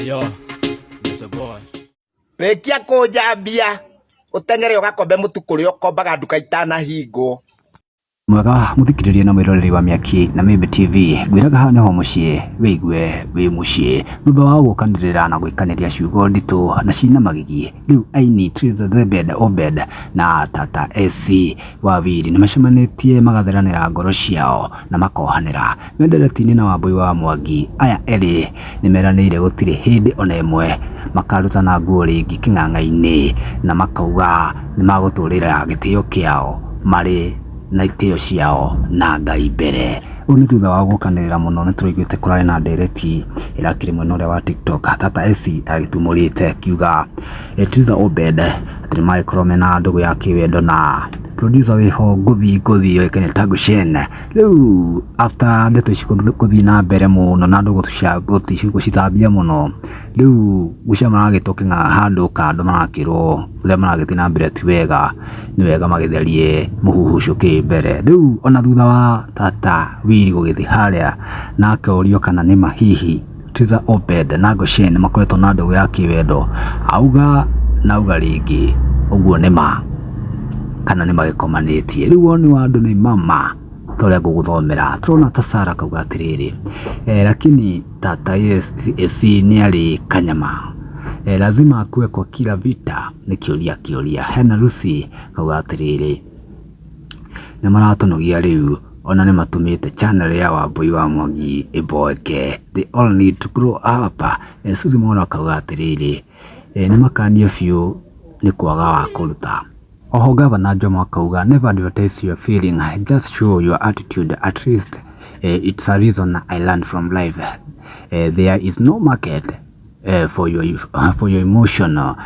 Yo, there's a boy. Rekia kujambia utengere ugakombe mutu kuria ukombaga nduka itanahingo. Mwega muthikiriria na mwiroreri wa Miaki na Mimbi TV gwiraga hane ho mucie wigue wi mucie thutha wa gukanirira na gwikaniria ciugo nditu na cina magigi riu aini Triza the Bed Obed na Tata AC Wawiri nimacemanitie magatheranira ngoro ciao na makohanira menderetini na Wambui wa Mwangi. Aya eri nimeranire gutire hindi ona imwe makarutana nguo ringi king'ang'a-ini na makauga nimaguturira gitio kiao mari na itio ciao na Ngai mbere. Uni thutha wa gukanirira muno nituraiguite kurari na ndereti irakiri mwena uria wa TikTok Tata AC agitumurite kiuga Triza Obed ati maikorwo mena ndugu ya kiwendo na producer wiho nguthi yoikene Tagushen. Riu after ndeto ici kuthi na mbere muno na ndugu gucithambia muno riu gucamana gitokinga handu kando marakirwo uria maragithii na mbere ti wega, ni wega magitherie muhuhucuki mbere. Riu ona thutha wa Tata Wiri gugithi haria nake urio kana ni mahihi Triza Obed na Goshen makoretwo na ndugu ya kiwendo auga ringi uguo nima kana ni magikomanĩtie. Riu woni wa andu ni mama toria nguguthomera turona ta Sara kauga atiriri lakini Tata AC ni ari kanyama lazima akue kwa kila vita ni kiuria hena Lucy kauga atiriri ni maratunugia riu ona ni matumite channel ya Wambui wa Mwangi iboeke. They all need to grow up. Suzi mwana kauga atiriri ni makanie biu ni kwaga wa kuruta. Oho Gavana Jomo akauga never advertise your feeling, just show your attitude. At least it's a reason I learned from life. There is no market for your emotion. No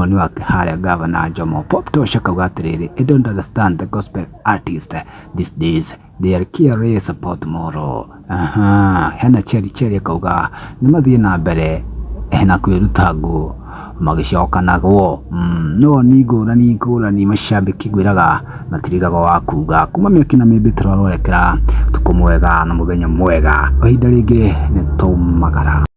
ni wakiharia Gavana Jomo. Pop Tosha kauga atiriri I don't understand the gospel artists these days, they are careless about tomorrow. Hena Cherry akauga ni mathie na mbere na kwiruta nguo magicokanagwo no ni ngurani macambiki gwiraga matirigaga wa kuga kuma Miaki na Mimbi turarorekera tukumwega na muthenya mwega. Ihinda ringi ni tumagara.